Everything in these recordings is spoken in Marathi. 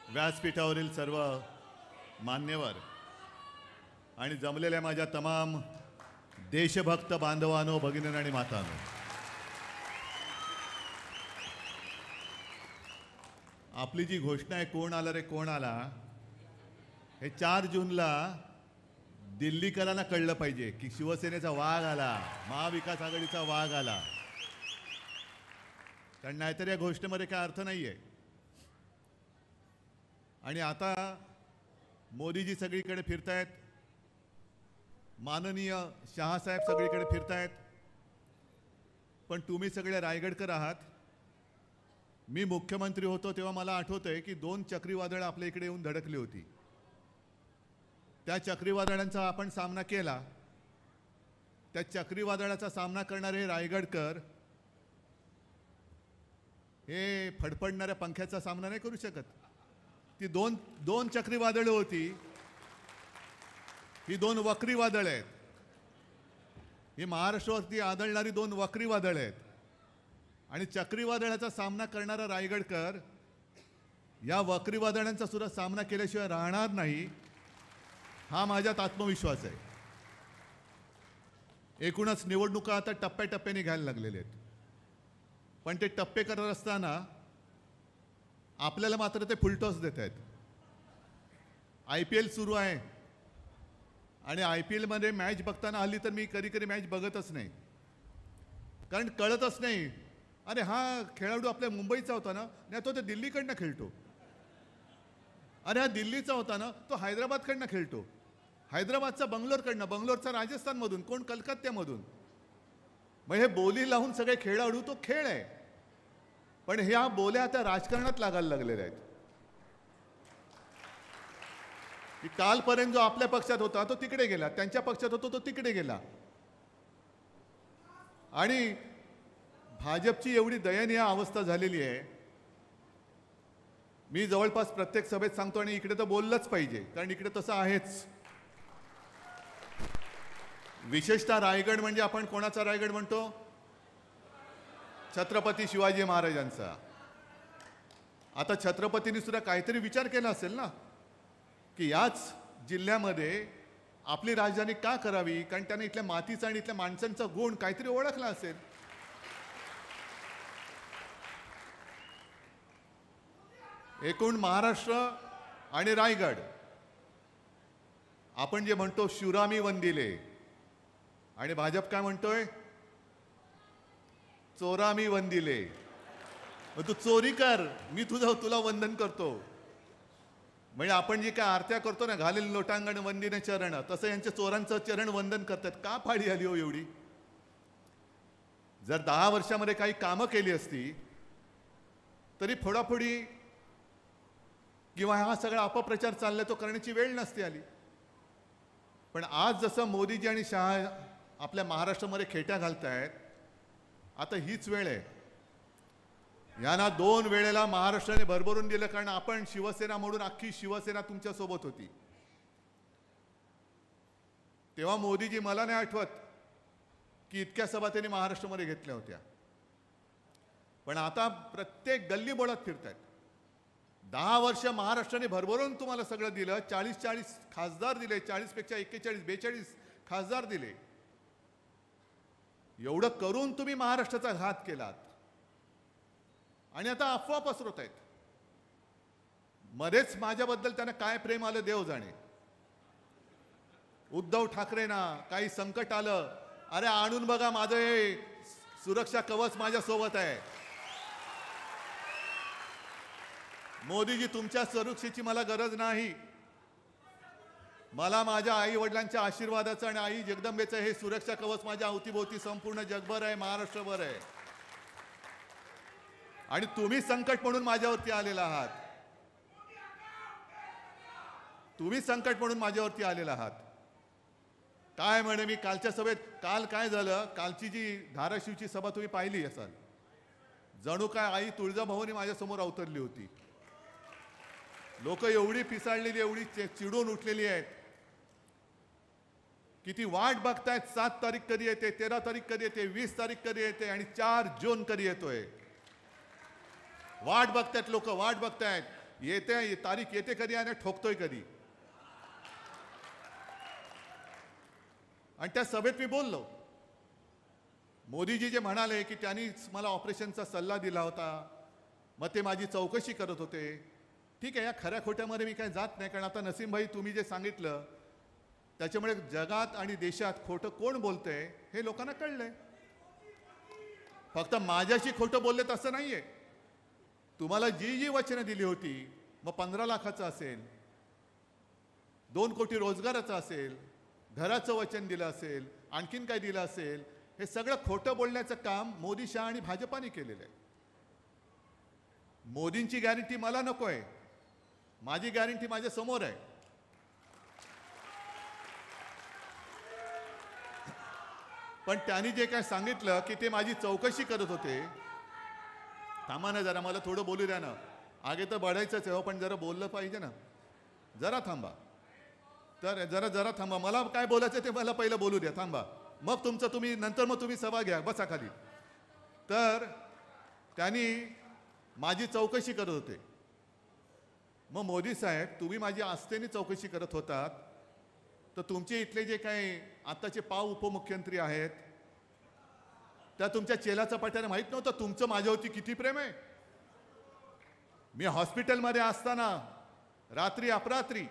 व्यासपीठावरील सर्व मान्यवर आणि जमलेल्या माझ्या तमाम देशभक्त बांधवांनो, भगिनींनो आणि मातांनो, आपली जी घोषणा आहे कोण आला रे कोण आला, हे 4 जूनला दिल्लीकरांना कळलं पाहिजे की शिवसेनेचा वाघ आला, महाविकास आघाडीचा वाघ आला. कारण नाहीतर या घोषणेमध्ये काय अर्थ नाहीये. आणि आता मोदीजी सगळीकडे फिरतायत, माननीय शहासाहेब सगळीकडे फिरतायत, पण तुम्ही सगळे रायगडकर आहात. मी मुख्यमंत्री होतो तेव्हा मला आठवतंय की 2 चक्रीवादळं आपल्या इकडे येऊन धडकली होती. त्या चक्रीवादळांचा आपण सामना केला. त्या चक्रीवादळाचा सामना करणारे रायगडकर हे फडफडणाऱ्या पंख्याचा सामना नाही करू शकत. ती दोन चक्रीवादळं होती. ही 2 वक्री वादळ आहेत. ही महाराष्ट्रावरती आदळणारी 2 वक्री वादळ आहेत. आणि चक्रीवादळाचा सामना करणारा रायगडकर या वक्री वादळांचा सुद्धा सामना केल्याशिवाय राहणार नाही, हा माझ्यात आत्मविश्वास आहे. एकूणच निवडणुका आता टप्प्याटप्प्याने घ्यायला लागलेले आहेत. पण ते टप्पे करत असताना आपल्याला मात्र ते फुलटॉस देत आहेत. IPL सुरू आहे आणि IPLमध्ये मॅच बघताना हल्ली तर मी कधी मॅच बघतच नाही, कारण कळतच नाही. अरे हा खेळाडू आपल्या मुंबईचा होता ना, नाही तो दिल्लीकडनं खेळतो. अरे हा दिल्लीचा होता ना, तो हैदराबादकडनं खेळतो. हैदराबादचा बंगलोरकडनं, बंगलोरचा राजस्थानमधून, कोण कलकत्त्यामधून. मग हे बोली लावून सगळे खेळाडू, तो खेळ आहे. पण ह्या बोल्या आता राजकारणात लागायला लागलेल्या आहेत. की कालपर्यंत जो आपल्या पक्षात होता तो तिकडे गेला, त्यांच्या पक्षात होता तो तिकडे गेला. आणि भाजपची एवढी दयनीय अवस्था झालेली आहे. मी जवळपास प्रत्येक सभेत सांगतो आणि इकडे तर बोललंच पाहिजे, कारण इकडे तसं आहेच. विशेषतः रायगड म्हणजे आपण कोणाचा रायगड म्हणतो? छत्रपती शिवाजी महाराजांचा. आता छत्रपतींनी सुद्धा काहीतरी विचार केला असेल ना की याच जिल्ह्यामध्ये आपली राजधानी का करावी, कारण त्याने इथल्या मातीचा आणि इथल्या माणसांचा गुण काहीतरी ओळखला असेल. एकूण महाराष्ट्र आणि रायगड आपण जे म्हणतो शिवरामी वंदिले, आणि भाजप काय म्हणतोय? चोरामी वंदिले. मग तू चोरी कर, मी तुला वंदन करतो. म्हणजे आपण जी काय आरत्या करतो ना, घालेल लोटांगण वंदिने चरण, तसं यांच्या चोरांचं चरण वंदन करतात. का फाडी आली हो एवढी? जर 10 वर्षामध्ये काही कामं केली असती तरी फोडाफोडी किंवा हा सगळा अपप्रचार चाललाय तो करण्याची वेळ नसती आली. पण आज जसं मोदीजी आणि शहा आपल्या महाराष्ट्रामध्ये खेट्या घालतायत, आता हीच वेळ आहे. यांना 2 वेळेला महाराष्ट्राने भरभरून दिलं, कारण आपण शिवसेना म्हणून अख्खी शिवसेना तुमच्या सोबत होती. तेव्हा मोदीजी, मला नाही आठवत की इतक्या सभा त्यांनी महाराष्ट्रामध्ये घेतल्या होत्या. पण आता प्रत्येक गल्ली बोळात फिरतायत. 10 वर्ष महाराष्ट्राने भरभरून तुम्हाला सगळं दिलं. 40 खासदार दिले, 40 पेक्षा 41-42 खासदार दिले. एवढं करून तुम्ही महाराष्ट्राचा घात केलात आणि आता अफवा पसरवत आहेत. मध्येच माझ्याबद्दल त्यांना काय प्रेम आलं देव जाणे. उद्धव ठाकरेंना काही संकट आलं, अरे आणून बघा माझं हे सुरक्षा कवच माझ्या सोबत आहे. मोदीजी, तुमच्या सुरक्षेची मला गरज नाही. मला माझ्या आई वडिलांच्या आशीर्वादाचं आणि आई जगदंबेचं हे सुरक्षा कवच माझ्या अवतीभोवती संपूर्ण जगभर आहे, महाराष्ट्रभर आहे. आणि तुम्ही संकट म्हणून माझ्यावरती आलेला आहात. तुम्ही संकट म्हणून माझ्यावरती आलेला आहात. काय म्हणे मी कालच्या सभेत, काल काय झालं, कालची जी धाराशिवची सभा तुम्ही पाहिली असाल, जणू काय आई तुळजाभवानी माझ्यासमोर अवतरली होती. लोक एवढी पिसाळलेली, एवढी चिडून उठलेली आहेत की ती वाट बघतायत 7 तारीख कधी येते, 13 तारीख कधी येते, 20 तारीख कधी येते आणि 4 जून कधी येतोय. वाट बघतायत लोक, वाट बघतायत. येते तारीख येते कधी आणि ठोकतोय कधी. आणि त्या सभेत मी बोललो, मोदीजी जे म्हणाले की त्यांनीच मला ऑपरेशनचा सल्ला दिला होता, मग ते माझी चौकशी करत होते. ठीक आहे, या खऱ्या खोट्यामध्ये मी काय जात नाही, कारण आता नसीम भाई तुम्ही जे सांगितलं त्याच्यामुळे जगात आणि देशात खोटं कोण बोलतंय हे लोकांना कळलंय. फक्त माझ्याशी खोटं बोलले तसं नाहीये. तुम्हाला जी जी वचनं दिली होती, मग 15 लाखाचं असेल, 2 कोटी रोजगाराचं असेल, घराचं वचन दिलं असेल, आणखीन काय दिलं असेल, हे सगळं खोटं बोलण्याचं काम मोदी शहा आणि भाजपाने केलेलं आहे. मोदींची गॅरंटी मला नकोय, माझी गॅरंटी माझ्या समोर आहे. पण त्यांनी जे काय सांगितलं की ते माझी चौकशी करत होते, थांबा ना जरा, मला थोडं बोलू द्या ना. आगे तर बढायचंच आहे, पण जरा बोललं पाहिजे ना. जरा थांबा, तर जरा थांबा. मला काय बोलायचं ते मला पहिलं बोलू द्या, थांबा. मग तुमचं तुम्ही नंतर मग तुम्ही सभा घ्या, बसा खाली. तर त्यांनी माझी चौकशी करत होते. मग मोदी साहेब, तुम्ही माझी आस्थेने चौकशी करत होतात, तर तुमचे इथले जे काही आताचे पाव उपमुख्यमंत्री आहेत, त्या तुमच्या चेलाचा पाट्याने माहीत नव्हतं तुमचं माझ्यावरती किती प्रेम आहे. मी हॉस्पिटलमध्ये असताना रात्री अपरात्री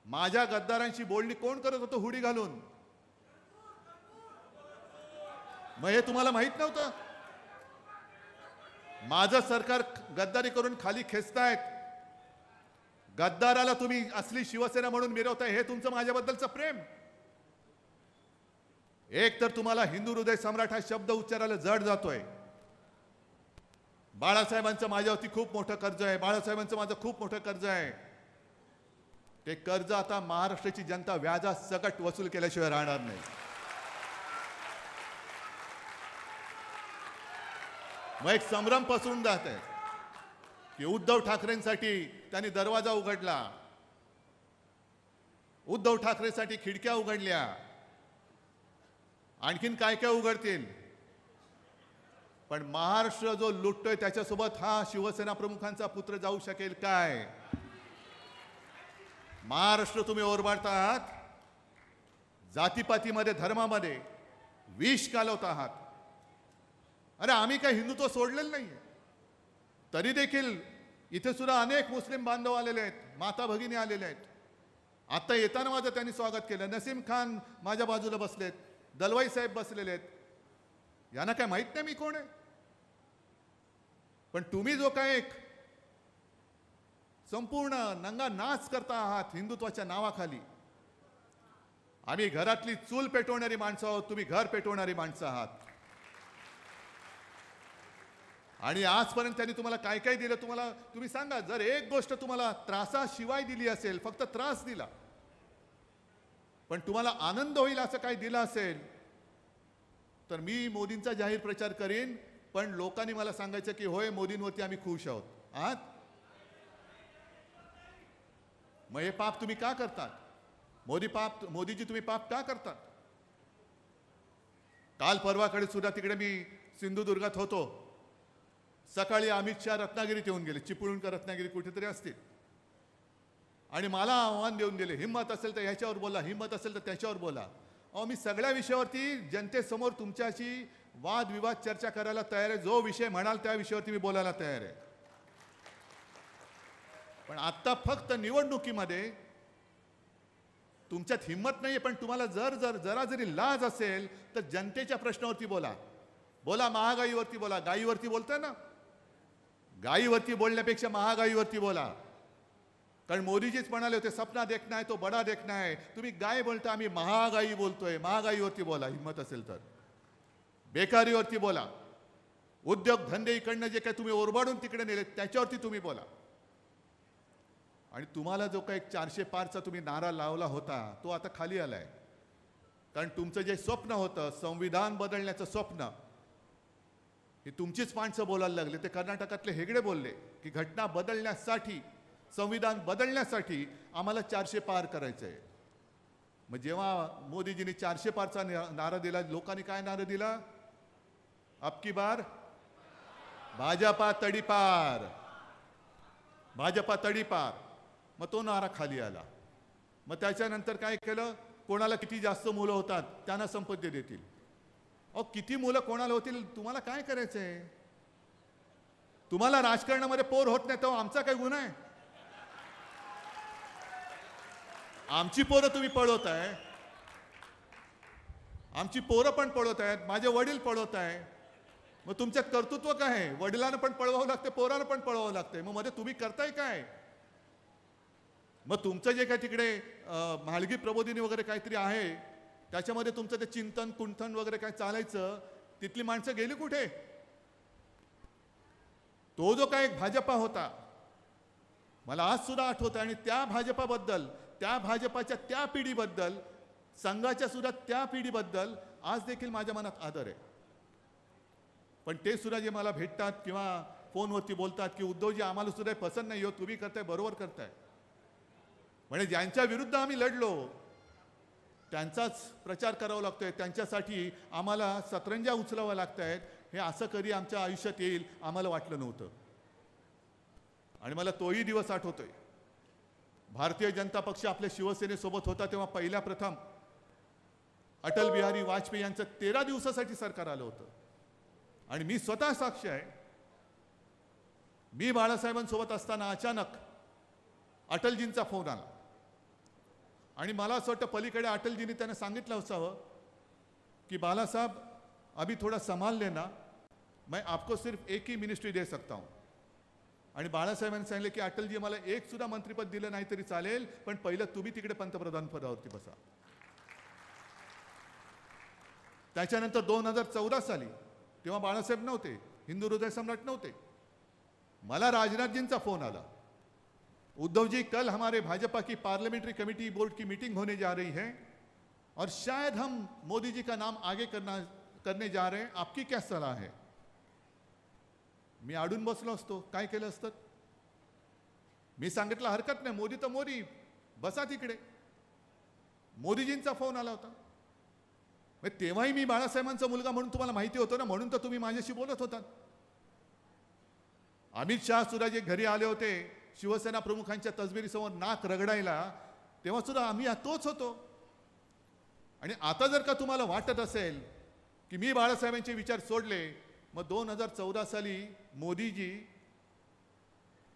माझ्या गद्दारांशी बोलणी कोण करत होतं हुडी घालून? मग हे तुम्हाला माहित नव्हतं? माझं सरकार गद्दारी करून खाली खेचतायत, गद्दाराला तुम्ही असली शिवसेना म्हणून मिरवताय, हे तुमचं माझ्याबद्दलचं प्रेम. एक तर तुम्हाला हिंदू हृदय सम्राट हा शब्द उच्चारायला जड जातोय. बाळासाहेबांचं माझ्यावरती खूप मोठं कर्ज आहे, बाळासाहेबांचं माझं खूप मोठं कर्ज आहे. ते कर्ज आता महाराष्ट्राची जनता व्याजासकट वसूल केल्याशिवाय राहणार नाही. मग एक संभ्रम पसरून जात आहे की उद्धव ठाकरेंसाठी त्यांनी दरवाजा उघडला, उद्धव ठाकरेंसाठी खिडक्या उघडल्या, आणखीन काय काय उघडतील. पण महाराष्ट्र जो लुटतोय त्याच्यासोबत हा शिवसेना प्रमुखांचा पुत्र जाऊ शकेल काय? महाराष्ट्र तुम्ही ओरबाडता आहात, जातीपातीमध्ये धर्मामध्ये विष कालवत आहात. अरे आम्ही काय हिंदुत्व सोडलेलं नाहीये, तरी देखील इथे सुद्धा अनेक मुस्लिम बांधव आलेले आहेत, माता भगिनी आलेले आहेत. आता येताना माझं त्यांनी स्वागत केलं. नसीम खान माझ्या बाजूला बसलेत, दलवाई साहेब बसलेले आहेत. यांना काय माहित नाही मी कोण आहे? पण तुम्ही जो काय एक संपूर्ण नंगा नाच करता आहात हिंदुत्वाच्या नावाखाली. आम्ही घरातली चूल पेटवणारी माणसं आहोत, तुम्ही घर पेटवणारी माणसं आहात. आणि आजपर्यंत त्यांनी तुम्हाला काय काय दिलं तुम्हाला तुम्ही सांगा. जर एक गोष्ट तुम्हाला त्रासाशिवाय दिली असेल, फक्त त्रास दिला, पण तुम्हाला आनंद होईल असं काही दिलं असेल, तर मी मोदींचा जाहीर प्रचार करीन. पण लोकांनी मला सांगायचं की होय मोदींवरती आम्ही खुश आहोत. आहात? मग हे पाप तुम्ही का करतात? मोदीजी तुम्ही पाप का करतात? काल परवाकडे सुद्धा तिकडे मी सिंधुदुर्गात होतो. सकाळी अमित शहा रत्नागिरीत येऊन गेले, चिपळूण का रत्नागिरी कुठेतरी असतील, आणि मला आव्हान देऊन दिले, हिम्मत असेल तर ह्याच्यावर बोला, हिम्मत असेल तर त्याच्यावर बोला. अहो मी सगळ्या विषयावरती जनतेसमोर तुमच्याशी वादविवाद चर्चा करायला तयार आहे. जो विषय म्हणाल त्या विषयावरती मी बोलायला तयार आहे. पण आता फक्त निवडणुकीमध्ये तुमच्यात हिम्मत नाहीये. पण तुम्हाला जरा जरी लाज असेल तर जनतेच्या प्रश्नावरती बोला. बोला, महागाईवरती बोला. गाईवरती बोलताय ना, गाईवरती बोलण्यापेक्षा महागाईवरती बोला. कारण मोदीजीच म्हणाले होते, सपना देखना है तो बडा देखना है. तुम्ही गाय बोलता, आम्ही महागाई बोलतोय. महागाईवरती बोला हिम्मत असेल तर. बेकारीवरती बोला. उद्योग धंदे इकडनं जे काय तुम्ही ओरबाडून तिकडे नेले त्याच्यावरती तुम्ही बोला. आणि तुम्हाला जो काही 400 पारचा तुम्ही नारा लावला होता तो आता खाली आलाय. कारण तुमचं जे स्वप्न होतं संविधान बदलण्याचं स्वप्न, हे तुमचीच माणसं बोलायला लागले. ते कर्नाटकातले हेगडे बोलले की घटना बदलण्यासाठी, संविधान बदलण्यासाठी आम्हाला 400 पार करायचं आहे. मग जेव्हा मोदीजींनी 400 पारचा नारा दिला, लोकांनी काय नारा दिला? अब की बार भाजपा तडीपार. भाजपा तडीपार. मग तो नारा खाली आला. मग त्याच्यानंतर काय केलं, कोणाला किती जास्त मुलं होतात त्यांना संपत्ती देतील. अहो किती मुलं कोणाला होतील तुम्हाला काय करायचंय? तुम्हाला राजकारणामध्ये पोर होत नाही तेव्हा आमचा काय गुन्हा आहे? आमची पोरं तुम्ही पळवताय, आमची पोरं पण पळवत आहेत, माझे वडील पळवत आहे. मग तुमच्यात कर्तृत्व काय आहे? वडिलांना पण पळवावं लागते, पोरांना पण पळवावं लागते. मग मध्ये तुम्ही करताय काय? मग तुमचं जे काय तिकडे म्हाळगी प्रबोधिनी वगैरे काहीतरी आहे त्याच्यामध्ये तुमचं ते चिंतन कुंठन वगैरे काय चालायचं, तिथली माणसं गेली कुठे? तो जो काय एक भाजपा होता मला आज सुद्धा आठवतं. आणि त्या भाजपाबद्दल, त्या भाजपाच्या त्या पिढीबद्दल, संघाच्या सुद्धा त्या पिढीबद्दल आज देखील माझ्या मनात आदर आहे. पण ते सुद्धा जे मला भेटतात किंवा फोनवरती बोलतात की उद्धवजी आम्हाला सुद्धा पसंत नाही हो, तुम्ही करताय बरोबर करताय. म्हणजे ज्यांच्या विरुद्ध आम्ही लढलो त्यांचाच प्रचार करावा लागतोय, त्यांच्यासाठी आम्हाला सतरंजा उचलाव्या लागत आहेत. हे असं कधी आमच्या आयुष्यात येईल आम्हाला वाटलं नव्हतं. आणि मला तोही दिवस आठवतोय. भारतीय जनता पक्ष आपल्या शिवसेनेसोबत होता तेव्हा पहिल्या प्रथम अटल बिहारी वाजपेयी यांचं 13 दिवसासाठी सरकार आलं होतं. आणि मी स्वतः साक्ष आहे. मी बाळासाहेबांसोबत असताना अचानक अटलजींचा फोन आला आणि मला असं वाटतं पलीकडे अटलजींनी त्यांना सांगितलं असावं की बाला साहब अभी थोड़ा संभाल लेना, मैं आपको सिर्फ एक ही मिनिस्ट्री दे सकता हूं. आणि बाळासाहेबांनी सांगितलं की अटलजी मला एक सुद्धा मंत्रिपद दिलं नाही तरी चालेल, पण पहिलं तुम्ही तिकडे पंतप्रधान पदावरती बसा. त्याच्यानंतर 2014 साली, तेव्हा बाळासाहेब नव्हते, हिंदू हृदय सम्राट नव्हते, मला राजनाथजींचा फोन आला, उद्धव जी कल हमारे भाजपा की पार्लियामेंट्री कमेटी बोर्ड की मीटिंग होने जा रही है और शायद हम मोदी जी का नाम आगे करने जा रहे हैं, आपकी क्या सलाह है? मी आडून बसलो असतो, काय केलं असतं? मी सांगितलं हरकत नाही, मोदी तर मोदी, बसा तिकडे. मोदीजींचा फोन आला होता. तेव्हाही मी बाळासाहेबांचा मुलगा म्हणून तुम्हाला माहिती होतं ना, म्हणून तर तुम्ही माझ्याशी बोलत होतात. अमित शाह सुद्धा जे घरी आले होते शिवसेना प्रमुखांच्या तसबिरीसमोर नाक रगडायला, तेव्हा सुद्धा आम्ही तोच होतो. आणि आता जर का तुम्हाला वाटत असेल की मी बाळासाहेबांचे विचार सोडले, मग 2014 साली मोदीजी,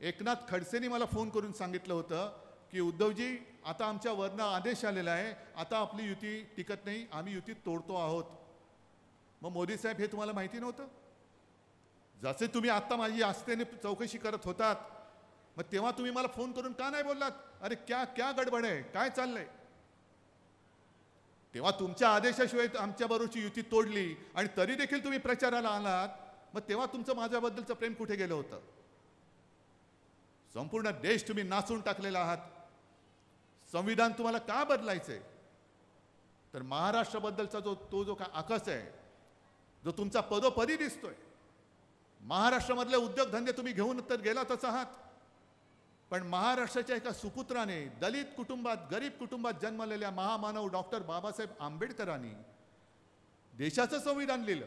एकनाथ खडसेंनी मला फोन करून सांगितलं होतं की उद्धवजी आता आमच्या वरनं आदेश आलेला आहे, आता आपली युती टिकत नाही, आम्ही युती तोडतो आहोत. मग मोदी साहेब हे तुम्हाला माहिती नव्हतं? जसे तुम्ही आता माझी आस्थेने चौकशी करत होतात, मग तेव्हा तुम्ही मला फोन करून का नाही बोललात? अरे क्या क्या गडबड आहे, काय चाललंय? तेव्हा तुमच्या आदेशाशिवाय आमच्याबरोबरची युती तोडली आणि तरी देखील तुम्ही प्रचाराला आलात, मग तेव्हा तुमचं माझ्याबद्दलचं प्रेम कुठे गेलं होतं? संपूर्ण देश तुम्ही नाचून टाकलेला आहात. संविधान तुम्हाला का बदलायचंय? तर महाराष्ट्राबद्दलचा तो जो काय आकस आहे, जो तुमचा पदोपदी दिसतोय, महाराष्ट्रामधले उद्योगधंदे तुम्ही घेऊन तर गेलातच आहात, पण महाराष्ट्राच्या एका सुपुत्राने, दलित कुटुंबात, गरीब कुटुंबात जन्मलेल्या महामानव डॉक्टर बाबासाहेब आंबेडकरांनी देशाचं संविधान लिहिलं.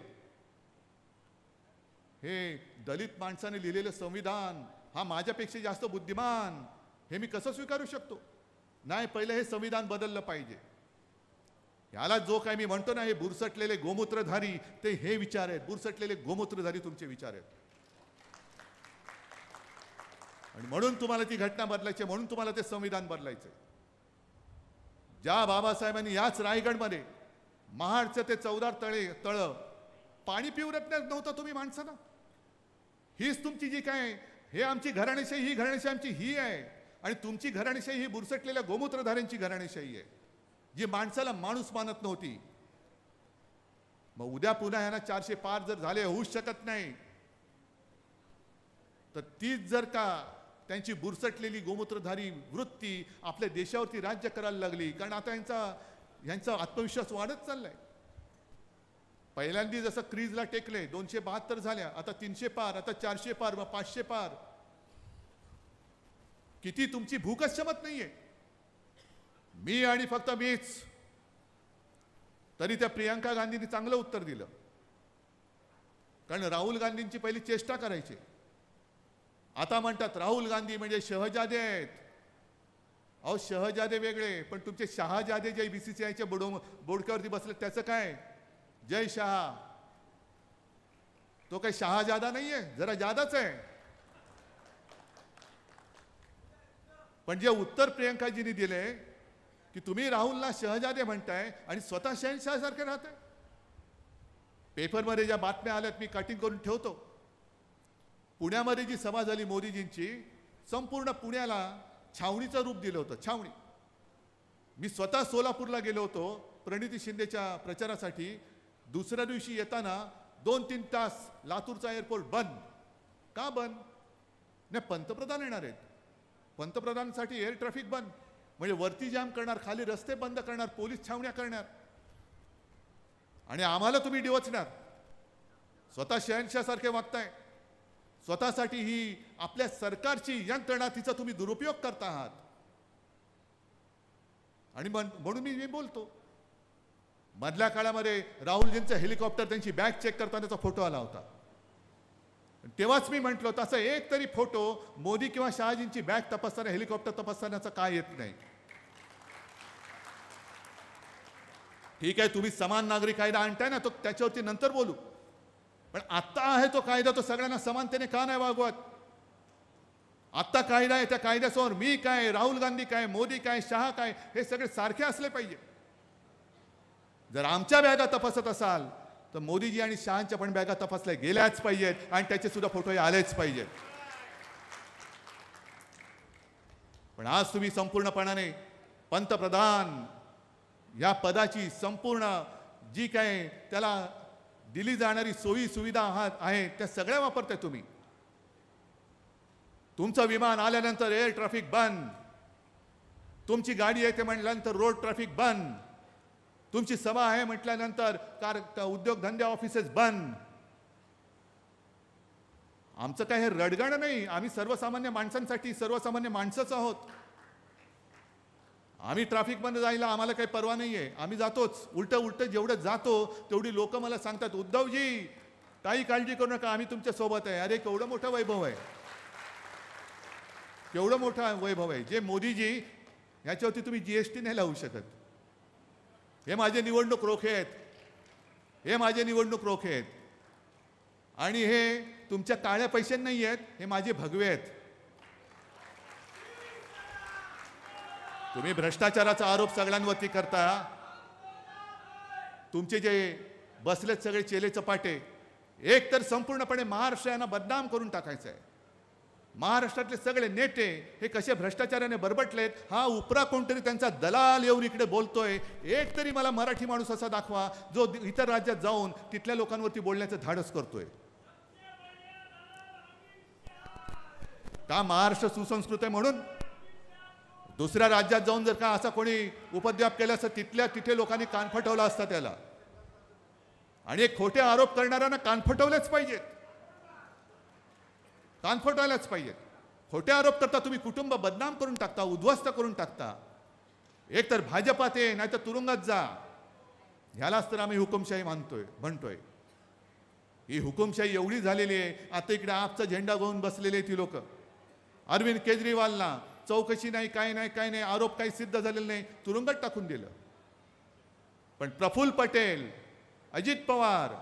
हे दलित माणसाने लिहिलेलं संविधान हा माझ्यापेक्षा जास्त बुद्धिमान, हे मी कसं स्वीकारू शकतो? नाही, पहिले हे संविधान बदललं पाहिजे. याला जो काय मी म्हणतो ना, हे बुरसटलेले गोमूत्रधारी, ते हे विचार आहेत. बुरसटलेले गोमूत्रधारी तुमचे विचार आहेत. आणि म्हणून तुम्हाला ती घटना बदलायची, म्हणून तुम्हाला ते संविधान बदलायचं. ज्या बाबासाहेबांनी याच रायगडमध्ये महाडचं ते 14 तळं पाणी पिवरत नव्हतं तुम्ही माणसाला, हीच तुमची जी काय, हे आमची घराणेशाही, ही घराणेशाही आमची ही आहे. आणि तुमची घराणेशाही ही बुरसटलेल्या गोमूत्रधाऱ्यांची घराणेशाही आहे, जी माणसाला माणूस मानत नव्हती. मग उद्या पुन्हा यांना 400 पार जर झाले, होऊच शकत नाही, तर तीच जर का त्यांची बुरसटलेली गोमूत्रधारी वृत्ती आपल्या देशावरती राज्य करायला लागली, कारण आता यांचा आत्मविश्वास वाढत चाललाय. पहिल्यांदा जसं क्रीजला टेकले 272 झाल्या, आता 300 पार, आता 400 पार, व 500 पार. किती तुमची भूकच शमत नाहीये. मी आणि फक्त मीच. तरी त्या प्रियंका गांधींनी चांगलं उत्तर दिलं, कारण राहुल गांधींची पहिली चेष्टा करायची. आता म्हणतात राहुल गांधी म्हणजे शहजादे आहेत. अहो शहजादे वेगळे, पण तुमचे शहाजादे जे बीसीसीआयच्या बोडक्यावरती बसले त्याचं काय? जय शहा, तो काही शहाजादा नाहीये, जरा जादाच आहे. पण जे उत्तर प्रियंकाजींनी दिले की तुम्ही राहुलला शहजादे म्हणताय आणि स्वतः शहनशाहसारखे राहताय. पेपरमध्ये ज्या बातम्या आल्यात मी कटिंग करून ठेवतो. पुण्यामध्ये जी सभा झाली मोदीजींची, संपूर्ण पुण्याला छावणीचं रूप दिलं होतं. छावणी. मी स्वतः सोलापूरला गेलो होतो प्रणिती शिंदेच्या प्रचारासाठी. दुसऱ्या दिवशी येताना 2-3 तास लातूरचा एअरपोर्ट बंद. का बंद? नाही, पंतप्रधान येणार आहेत. पंतप्रधानांसाठी एअर ट्रॅफिक बंद म्हणजे वरती जाम करणार, खाली रस्ते बंद करणार, पोलीस छावण्या करणार आणि आम्हाला तुम्ही डिवचणार. स्वतः शहनशाहसारखे वागताय. स्वतःसाठी ही आपल्या सरकारची यंत्रणा तिचा तुम्ही दुरुपयोग करता आहात. आणि म्हणून मी बोलतो. मधल्या काळामध्ये राहुलजींचं हेलिकॉप्टर त्यांची बॅग चेक करतानाचा फोटो आला होता. तेव्हाच मी म्हटलो तसं एक तरी फोटो मोदी किंवा शहाजींची बॅग तपासताना, हेलिकॉप्टर तपासतानाचा काय येत नाही. ठीक आहे, तुम्ही समान नागरिक कायदा आणताय ना, तो त्याच्यावरती नंतर बोलू. पण आत्ता आहे तो कायदा, तो सगळ्यांना समानतेने का नाही वागवत? आत्ता कायदा आहे, त्या कायद्यासमोर मी काय, राहुल गांधी काय, मोदी काय, शहा काय, हे सगळे सारखे असले पाहिजे. जर आमच्या बॅगा तपासत असाल तर मोदीजी आणि शहांच्या पण बॅगा तपासल्या गेल्याच पाहिजेत आणि त्याचे सुद्धा फोटो आलेच पाहिजेत. पण आज तुम्ही संपूर्णपणाने पंतप्रधान या पदाची संपूर्ण जी काय त्याला दिली जाणारी सोयी सुविधा आहे त्या सगळ्या वापरताय तुम्ही. तुमचं विमान आल्यानंतर एअर ट्रॅफिक बंद, तुमची गाडी येते म्हटल्यानंतर रोड ट्रॅफिक बंद, तुमची सभा आहे म्हटल्यानंतर उद्योगधंदे ऑफिसेस बंद. आमचं काय हे रडगाणं नाही. आम्ही सर्वसामान्य माणसांसाठी सर्वसामान्य माणसंच आहोत. आम्ही ट्रॅफिकमध्ये जायला आम्हाला काही परवा नाही आहे. आम्ही जातोच. उलट जेवढं जातो तेवढी लोक मला सांगतात, उद्धवजी काही काळजी करू नका, आम्ही तुमच्या सोबत आहे. अरे केवढं मोठं वैभव आहे, केवढं मोठं वैभव आहे जे मोदीजी ह्याच्यावरती तुम्ही जीएसटी नाही लावू शकत. हे माझे निवडणूक रोखे आहेत, हे माझे निवडणूक रोखे आहेत. आणि हे तुमच्या काळ्या पैसे नाही आहेत, हे माझे भगवे आहेत. तुम्ही भ्रष्टाचाराचा आरोप सगळ्यांवरती करता. तुमचे जे बसलेत सगळे चेले चपाटे, एक तर संपूर्णपणे महाराष्ट्र यांना बदनाम करून टाकायचं आहे. महाराष्ट्रातले सगळे नेते हे कसे भ्रष्टाचाराने बरबटलेत, हा उपरा कोणतरी त्यांचा दलाल येऊन इकडे बोलतोय. एक तरी मला मराठी माणूस असा दाखवा जो इतर राज्यात जाऊन तिथल्या लोकांवरती बोलण्याचं धाडस करतोय. का महाराष्ट्र सुसंस्कृत आहे म्हणून? दुसऱ्या राज्यात जाऊन जर का असा कोणी उपद्व्याप केला असता तिथल्या तिथे लोकांनी कान फटवला असता त्याला. आणि एक खोटे आरोप करणाऱ्यांना कान फटवलेच पाहिजेत, कान फटवायलाच पाहिजेत. खोटे आरोप करता तुम्ही, कुटुंब बदनाम करून टाकता, उद्ध्वस्त करून टाकता. एक तर भाजपात ये नाही तर तुरुंगात जा. ह्यालाच तर आम्ही हुकुमशाही म्हणतोय. ही हुकुमशाही एवढी झालेली आहे. आता इकडे आपचा झेंडा घेऊन बसलेले ती लोक. अरविंद केजरीवालना चौकशी नाही, काय नाही, आरोप काही सिद्ध झालेले नाही, तुरुंगात टाकून दिलं. पण प्रफुल्ल पटेल, अजित पवार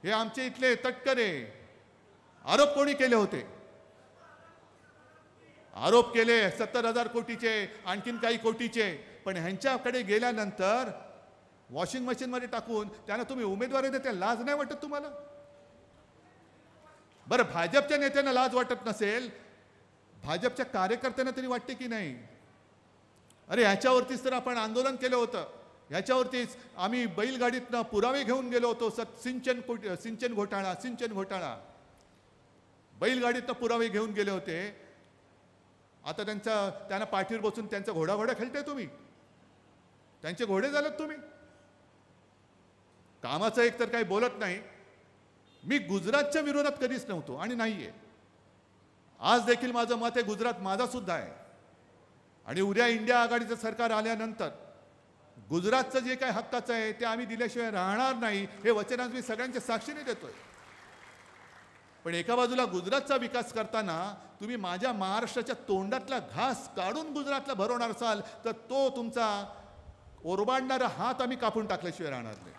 हे आमचे इथले तटकरे आरोप कोणी केले होते? आरोप केले 70,000 कोटीचे, आणखीन काही कोटीचे. पण ह्यांच्याकडे गेल्यानंतर वॉशिंग मशीनमध्ये टाकून त्यांना तुम्ही उमेदवारी देता. लाज नाही वाटत तुम्हाला? बरं, भाजपच्या नेत्यांना लाज वाटत नसेल, भाजपच्या कार्यकर्त्यांना तरी वाटते की नाही? अरे ह्याच्यावरतीच तर आपण आंदोलन केलं होतं. ह्याच्यावरतीच आम्ही बैलगाडीतनं पुरावे घेऊन गेलो होतो. सिंचन घोटाळा बैलगाडीतनं पुरावे घेऊन गेले होते. आता त्यांना पाठीवर बसून त्यांचा घोडा खेळताय तुम्ही. त्यांचे घोडे झालेत तुम्ही. कामाचं एक तर काही बोलत नाही. मी गुजरातच्या विरोधात कधीच नव्हतो आणि नाहीये. आज देखील माझं मत आहे गुजरात माझा सुद्धा आहे. आणि उद्या इंडिया आघाडीचं सरकार आल्यानंतर गुजरातचं जे काही हक्काचं आहे ते आम्ही दिल्याशिवाय राहणार नाही. हे वचन आज मी सगळ्यांच्या साक्षीने देतोय. पण एका बाजूला गुजरातचा विकास करताना तुम्ही माझ्या महाराष्ट्राच्या तोंडातला घास काढून गुजरातला भरवणार असाल तर तो तुमचा ओरबाडणारा हात आम्ही कापून टाकल्याशिवाय राहणार नाही.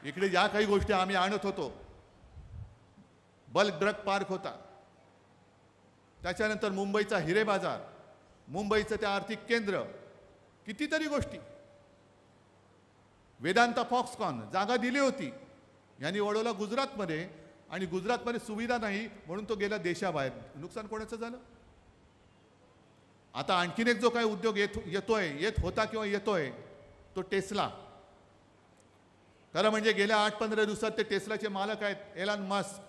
इकडे ज्या काही गोष्टी आम्ही आणत होतो, बल्क ड्रग पार्क होता, त्याच्यानंतर मुंबईचा हिरे बाजार, मुंबईचं ते आर्थिक केंद्र, कितीतरी गोष्टी, वेदांता फॉक्सकॉन जागा दिली होती, यांनी वळवला गुजरातमध्ये, आणि गुजरातमध्ये सुविधा नाही म्हणून तो गेला देशाबाहेर. नुकसान कोणाचं झालं? आता आणखीन एक जो काही उद्योग येत होता किंवा येतोय तो टेस्ला. खरं म्हणजे गेल्या 8-15 दिवसात ते टेस्लाचे मालक आहेत एलन मस्क,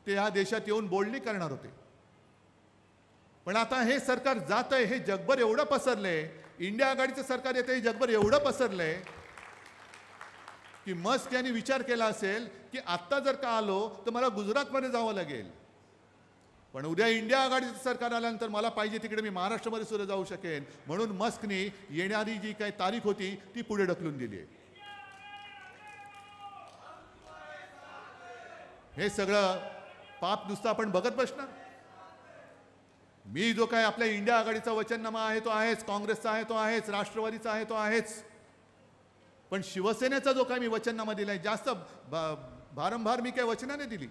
ते ह्या देशात येऊन बोलणी करणार होते. पण आता हे सरकार जात आहे, हे जगभर एवढं पसरलंय, इंडिया आघाडीचं सरकार येतं हे जगभर एवढं पसरलंय की मस्क यांनी विचार केला असेल की आत्ता जर का आलो तर मला गुजरातमध्ये जावं लागेल, पण उद्या इंडिया आघाडीचं सरकार आल्यानंतर मला पाहिजे तिकडे मी महाराष्ट्रामध्ये सुद्धा जाऊ शकेन. म्हणून मस्कनी येणारी जी काही तारीख होती ती पुढे ढकलून दिली आहे. हे सगळं पाप नुसतं आपण बघत बसणार? मी जो काय आपल्या इंडिया आघाडीचा वचननामा आहे तो आहेच, काँग्रेसचा आहे तो आहेच, राष्ट्रवादीचा आहे तो आहेच, पण शिवसेनेचा जो काय मी वचननामा दिलाय, जास्त भारंभार मी काही वचनाने दिली,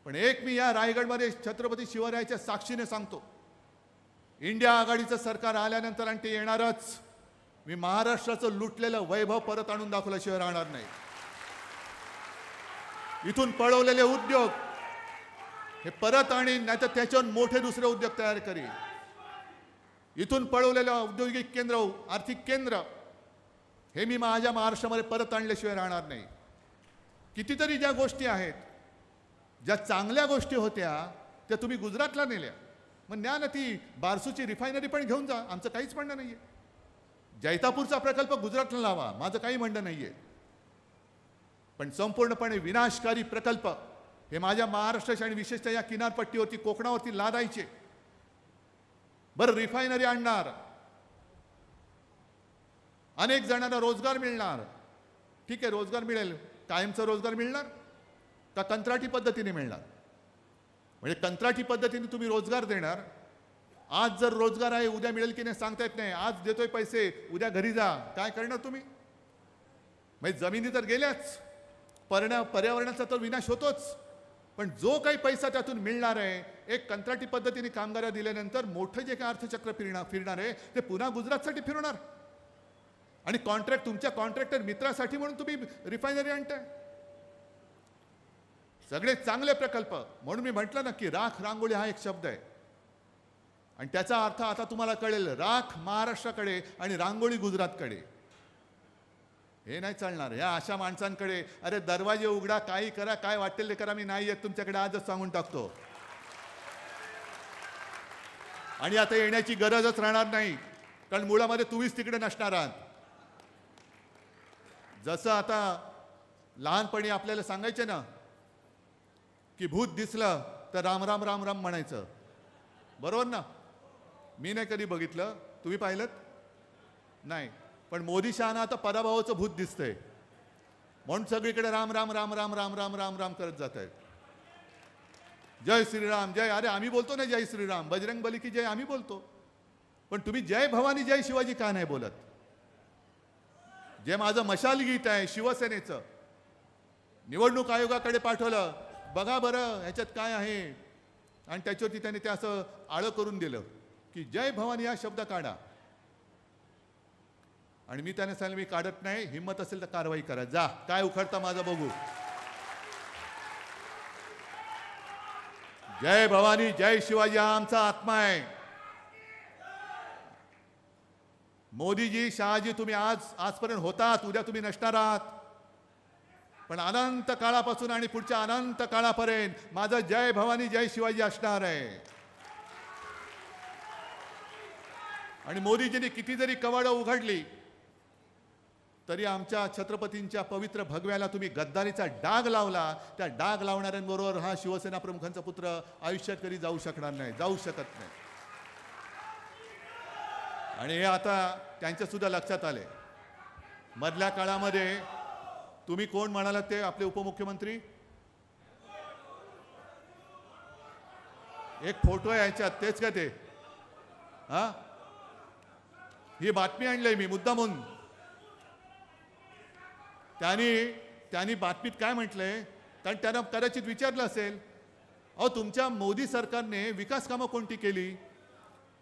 पण एक मी या रायगडमध्ये छत्रपती शिवरायाच्या साक्षीने सांगतो, इंडिया आघाडीचं सरकार आल्यानंतर आणि ते येणारच, मी महाराष्ट्राचं लुटलेलं वैभव परत आणून दाखवल्याशिवाय राहणार नाही. इथून पळवलेले उद्योग हे परत आणीन, नाही तर त्याच्यावर मोठे दुसरे उद्योग तयार करीन. इथून पळवलेलं औद्योगिक केंद्र, आर्थिक केंद्र हे मी माझ्या महाराष्ट्रामध्ये परत आणल्याशिवाय राहणार नाही. कितीतरी ज्या गोष्टी आहेत, ज्या चांगल्या गोष्टी होत्या त्या तुम्ही गुजरातला नेल्या, मग न्या ना ती बारसूची रिफायनरी पण घेऊन जा, आमचं काहीच म्हणणं नाहीये. जैतापूरचा प्रकल्प गुजरातला लावा, माझं काही म्हणणं नाहीये, पण संपूर्णपणे विनाशकारी प्रकल्प हे माझ्या महाराष्ट्राच्या आणि विशेषतः या किनारपट्टीवरती कोकणावरती लादायचे. बरं, रिफायनरी आणणार, अनेक जणांना रोजगार मिळणार, ठीक आहे, रोजगार मिळेल, कायमचा रोजगार मिळणार का कंत्राटी पद्धतीने मिळणार? म्हणजे कंत्राटी पद्धतीने तुम्ही रोजगार देणार, आज जर रोजगार आहे उद्या मिळेल की नाही सांगता येत नाही, आज देतोय पैसे उद्या घरी जा, काय करणार तुम्ही? म्हणजे जमिनी तर गेल्याच, पर्यावरणाचा तर विनाश होतोच, पण जो काही पैसा त्यातून मिळणार आहे, एक कंत्राटी पद्धतीने कामगार दिल्यानंतर मोठं जे काही अर्थचक्र फिरणार आहे ते पुन्हा गुजरातसाठी फिरणार, आणि कॉन्ट्रॅक्ट तुमच्या कॉन्ट्रॅक्टर मित्रासाठी म्हणून तुम्ही रिफायनरी आणताय. सगळे चांगले प्रकल्प. म्हणून मी म्हटलं ना की राख रांगोळी हा एक शब्द आहे, आणि त्याचा अर्थ आता तुम्हाला कळेल. राख महाराष्ट्राकडे आणि रांगोळी गुजरातकडे. हे नाही चालणार. या अशा माणसांकडे अरे दरवाजे उघडा, काही करा, काय वाटेल ते करा, मी नाही येत तुमच्याकडे, आजच सांगून टाकतो. आणि आता येण्याची गरजच राहणार नाही, कारण मुळामध्ये तुम्हीच तिकडे नसणार आहात. जसं आता लहानपणी आपल्याला सांगायचे ना की भूत दिसलं तर राम राम राम राम म्हणायचं, बरोबर ना? मी नाही कधी बघितलं, तुम्ही पाहिलं नाही, पण मोदी शहाना आता पराभवाचं भूत दिसतंय म्हणून सगळीकडे राम राम राम राम राम राम राम राम करत जात आहेत. जय श्रीराम जय, अरे आम्ही बोलतो ना जय श्रीराम, बजरंग बली की जय आम्ही बोलतो, पण तुम्ही जय भवानी जय शिवाजी का नाही बोलत? जे माझं मशाल गीत आहे शिवसेनेचं, निवडणूक आयोगाकडे पाठवलं, बघा बरं ह्याच्यात काय आहे, आणि त्याच्यावरती त्याने ते असं आळं करून दिलं की जय भवानी हा शब्द काढा, आणि मी त्याने सांगितलं मी काढत नाही, हिम्मत असेल तर कारवाई करा, जा काय उखडता माझं बघू. जय भवानी जय शिवाजी हा आमचा आत्मा आहे. मोदीजी शहाजी तुम्ही आजपर्यंत होतात, उद्या तुम्ही नसणार आहात, पण अनंत काळापासून आणि पुढच्या अनंत काळापर्यंत माझं जय भवानी जय शिवाजी असणार आहे. आणि मोदीजींनी किती जरी कवाडं उघडली तरी आमच्या छत्रपतींच्या पवित्र भगव्याला तुम्ही गद्दारीचा डाग लावला, त्या डाग लावणाऱ्यांबरोबर हा शिवसेना प्रमुखांचा पुत्र आयुष्यात कधी जाऊ शकणार नाही, जाऊ शकत नाही. आणि हे आता त्यांच्या सुद्धा लक्षात आले. मधल्या काळामध्ये तुम्ही कोण म्हणालात ते आपले उपमुख्यमंत्री? एक फोटो आहे याच्यात, तेच का ते? हा, ही बातमी आणली मी मुद्दामून. त्यांनी बातमीत काय म्हटलंय, कारण त्यांना कदाचित विचारलं असेल, अहो तुमच्या मोदी सरकारने विकास कामं कोणती केली?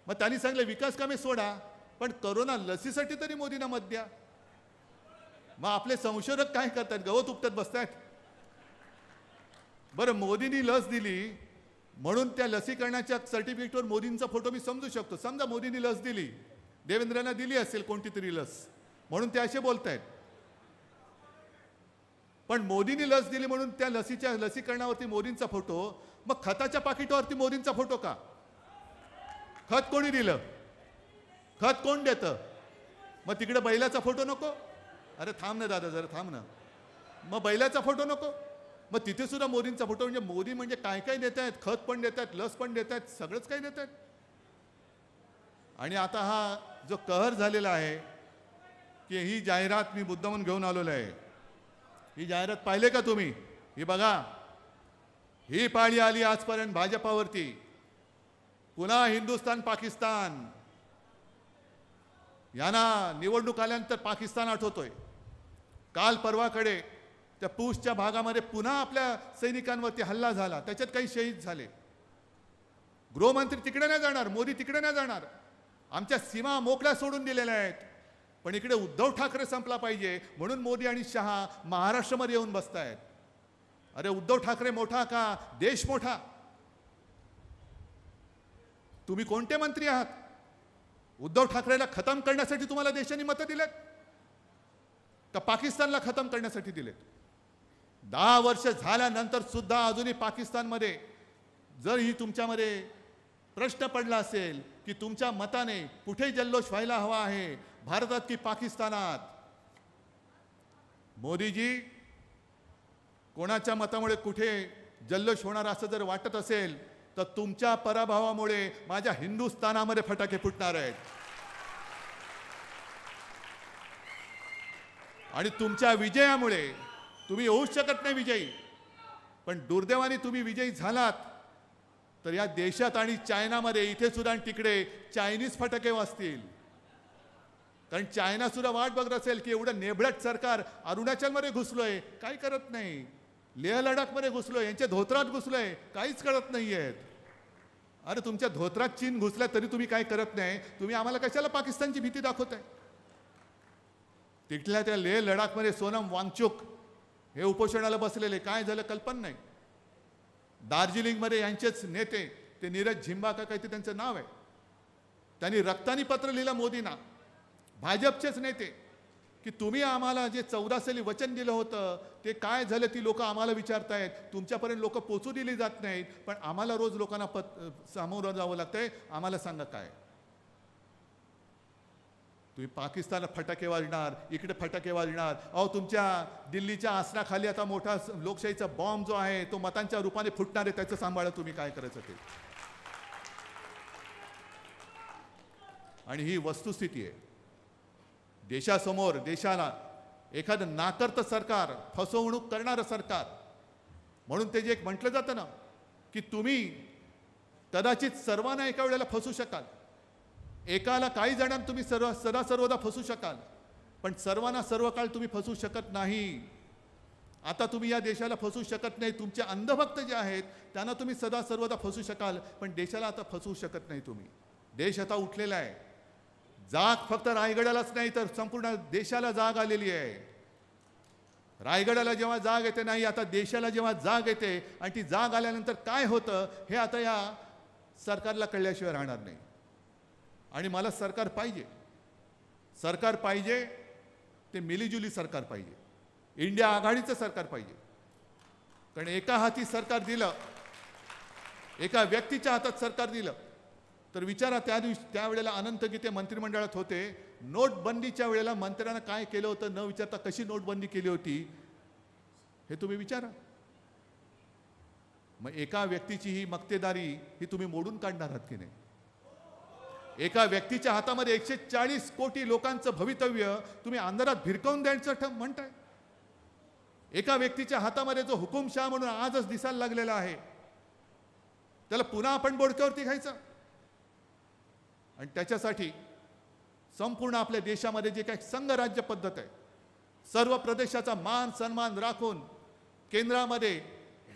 मग त्यांनी सांगितलं विकास कामे सोडा, पण कोरोना लसीसाठी तरी मोदींना मत द्या. मग आपले संशोधक काय करतात? गवत उपटत बसतात. बरं, मोदींनी लस दिली म्हणून त्या लसीकरणाच्या सर्टिफिकेटवर मोदींचा फोटो मी समजू शकतो. समजा मोदींनी लस दिली, देवेंद्रला दिली असेल कोणती तरी लस, म्हणून ते असे बोलतायत. पण मोदींनी लस दिली म्हणून त्या लसीकरणावरती मोदींचा फोटो, मग खताच्या पाकिटावरती मोदींचा फोटो का? खत कोणी दिलं? खत कोण देतं? मग तिकडे बैलाचा फोटो नको? अरे थांब ना दादा, जरा थांब ना. मग बैलाचा फोटो नको? मग तिथे सुद्धा मोदींचा फोटो? म्हणजे मोदी म्हणजे काय काय देत आहेत? खत पण देत आहेत, लस पण देत आहेत, सगळंच काही देत आहेत. आणि आता हा जो कहर झालेला आहे की ही जाहिरात मी मुद्दामून घेऊन आलेलो आहे. ही जाहिरात पाहिले का तुम्ही? ही बघा, ही पाळी आली आजपर्यंत भाजपावरती. पुन्हा हिंदुस्थान पाकिस्तान. यांना निवडणूक आल्यानंतर पाकिस्तान आठवतोय. काल परवाकडे त्या पूंछच्या भागामध्ये पुन्हा आपल्या सैनिकांवरती हल्ला झाला, त्याच्यात काही शहीद झाले. गृहमंत्री तिकडे नाही जाणार, मोदी तिकडे नाही जाणार. आमच्या सीमा मोकळ्या सोडून दिलेल्या आहेत. पण इकडे उद्धव ठाकरे संपला पाहिजे म्हणून मोदी आणि शहा महाराष्ट्रामध्ये येऊन बसतायत. अरे उद्धव ठाकरे मोठा का देश मोठा? तुम्ही कोणते मंत्री आहात? उद्धव ठाकरेला खतम करण्यासाठी तुम्हाला देशाने मतं दिलेत का पाकिस्तानला खतम करण्यासाठी दिलेत? 10 वर्ष झाल्यानंतर सुद्धा अजूनही पाकिस्तानमध्ये जर ही तुमच्यामध्ये प्रश्न पडला असेल की तुमच्या मताने कुठे जल्लोष व्हायला हवा आहे, भारतात की पाकिस्तानात, मोदीजी कोणाच्या मतामुळे कुठे जल्लोष होणार असं जर वाटत असेल तर तुमच्या पराभवामुळे माझ्या हिंदुस्थानामध्ये फटाके फुटणार आहेत. आणि तुमच्या विजयामुळे तुम्ही होऊ शकत नाही विजयी, पण दुर्दैवाने तुम्ही विजयी झालात तर या देशात आणि चायनामध्ये इथे सुद्धा तिकडे चायनीज फटाके वाजतील. कारण चायना सुद्धा वाट बघत असेल की एवढं नेबळट सरकार अरुणाचलमध्ये घुसलोय, काही करत नाही. लेह लडाखमध्ये घुसलोय, यांच्या धोत्रात घुसलोय, काहीच करत नाहीयेत. अरे तुमच्या धोत्रात चीन घुसला तरी तुम्ही काय करत नाही. तुम्ही आम्हाला कशाला पाकिस्तानची भीती दाखवताय? तिथल्या त्या लेह लडाखमध्ये सोनम वांगचुक हे उपोषणाला बसलेले, काय झालं कल्पना नाही. दार्जिलिंगमध्ये यांचेच नेते ते नीरज झिंबा का काही ते त्यांचं नाव आहे, त्यांनी रक्तानी पत्र लिहिलं मोदींना, भाजपचेच नेते, की तुम्ही आम्हाला जे 14 साली वचन दिलं होतं ते काय झालं ती लोक आम्हाला विचारतायत. तुमच्यापर्यंत लोक पोचू दिली जात नाहीत, पण आम्हाला रोज लोकांना सामोरं जावं लागतंय. आम्हाला सांगा काय? तुम्ही पाकिस्तानला फटाके वाजणार, इकडे फटाके वाजणार. अहो तुमच्या दिल्लीच्या आसनाखाली आता मोठा लोकशाहीचा बॉम्ब जो आहे तो मतांच्या रूपाने फुटणार आहे, त्याचं सांभाळा तुम्ही काय करायचं ते. आणि ही वस्तुस्थिती आहे देशासमोर. देशाला एखादं नाकर्त सरकार, फसवणूक करणारं सरकार, म्हणून ते जे एक म्हटलं जातं ना की तुम्ही कदाचित सर्वांना एका वेळेला फसू शकाल, एकाला काही जणांना तुम्ही सदा सर्वदा फसू शकाल, पण सर्वांना सर्व काळ तुम्ही फसू शकत नाही. आता तुम्ही या देशाला फसू शकत नाही. तुमचे अंधभक्त जे आहेत त्यांना तुम्ही सदा सर्वदा फसू शकाल, पण देशाला आता फसवू शकत नाही तुम्ही. देश आता उठलेला आहे. जाग फक्त रायगडालाच नाही तर संपूर्ण देशाला जाग आलेली आहे. रायगडाला जेव्हा जाग येते नाही, आता देशाला जेव्हा जाग येते, आणि ती जाग आल्यानंतर काय होतं हे आता या सरकारला कळल्याशिवाय राहणार नाही. आणि मला सरकार पाहिजे. सरकार पाहिजे ते मिलीजुली सरकार पाहिजे, इंडिया आघाडीचं सरकार पाहिजे. कारण एका हाती सरकार दिलं, एका व्यक्तीच्या हातात सरकार दिलं तर विचारा त्यावेळेला अनंत गीते मंत्रिमंडळात होते. नोटबंदीच्या वेळेला मंत्र्यांना काय केलं होतं न विचारता कशी नोटबंदी केली होती हे तुम्ही विचारा. मग एका व्यक्तीची ही मक्तेदारी ही तुम्ही मोडून काढणार आहात की नाही? एका व्यक्तीच्या हातामध्ये 140 कोटी लोकांचं भवितव्य तुम्ही अंधारात भिरकावून द्यायचं म्हणताय. एका व्यक्तीच्या हातामध्ये जो हुकुमशहा म्हणून आजच दिसायला लागलेला आहे, त्याला पुन्हा आपण बोडक्यावरती घ्यायचं. आणि त्याच्यासाठी संपूर्ण आपल्या देशामध्ये जे काही संघराज्य पद्धत आहे, सर्व प्रदेशाचा मान सन्मान राखून केंद्रामध्ये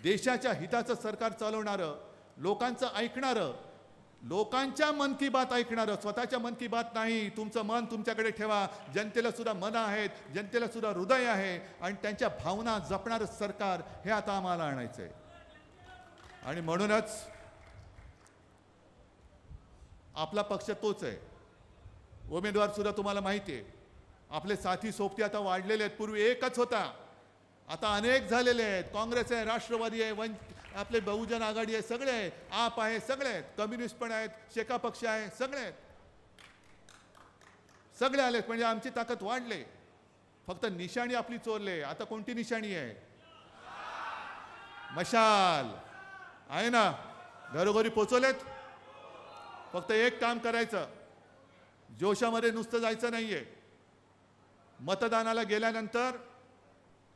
देशाच्या हिताचं सरकार चालवणारं, लोकांचं ऐकणारं, लोकांच्या मन की बात ऐकणारं, स्वतःच्या मन की बात नाही. तुमचं मन तुमच्याकडे ठेवा. जनतेला सुद्धा मनं आहेत, जनतेला सुद्धा हृदय आहे आणि त्यांच्या भावना जपणारं सरकार हे आता आम्हाला आणायचं आहे. आणि म्हणूनच आपला पक्ष तोच आहे. उमेदवार सुद्धा तुम्हाला माहिती आहे. आपले साथी सोबती आता वाढलेले आहेत. पूर्वी एकच होता, आता अनेक झालेले आहेत. काँग्रेस आहे, राष्ट्रवादी आहे, आपले बहुजन आघाडी आहे, सगळे आहे, आप आहे, सगळे आहेत, कम्युनिस्ट पण आहेत, शेका पक्ष आहे, सगळे आहेत, सगळे आलेत. म्हणजे आमची ताकद वाढले. फक्त निशाणी आपली चोरले. आता कोणती निशाणी आहे? मशाल आहे ना, घरोघरी पोचवलेत. फक्त एक काम करायचं, जोशामध्ये नुसतं जायचं नाहीये. मतदानाला गेल्यानंतर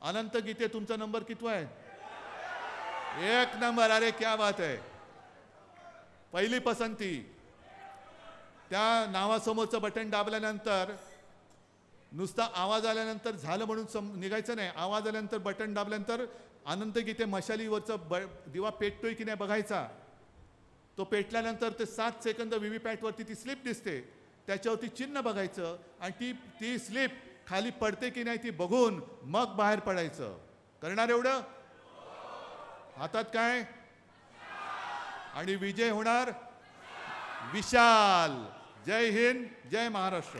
अनंत गीते तुमचा नंबर कितवा आहे? 1 नंबर. अरे क्या बात आहे. पहिली पसंती. त्या नावासमोरचं बटन दाबल्यानंतर नुसता आवाज आल्यानंतर झालं म्हणून निघायचं नाही. आवाज आल्यानंतर बटन दाबल्यानंतर अनंत गीते मशालीवरचं दिवा पेटतोय की नाही बघायचा. तो पेटल्यानंतर ते 7 सेकंद व्हीव्हीपॅटवरती ती स्लिप दिसते, त्याच्यावरती चिन्ह बघायचं आणि ती स्लिप खाली पडते की नाही ती बघून मग बाहेर पडायचं. करणार एवढं? हातात काय? आणि विजय होणार विशाल. जय हिंद, जय महाराष्ट्र.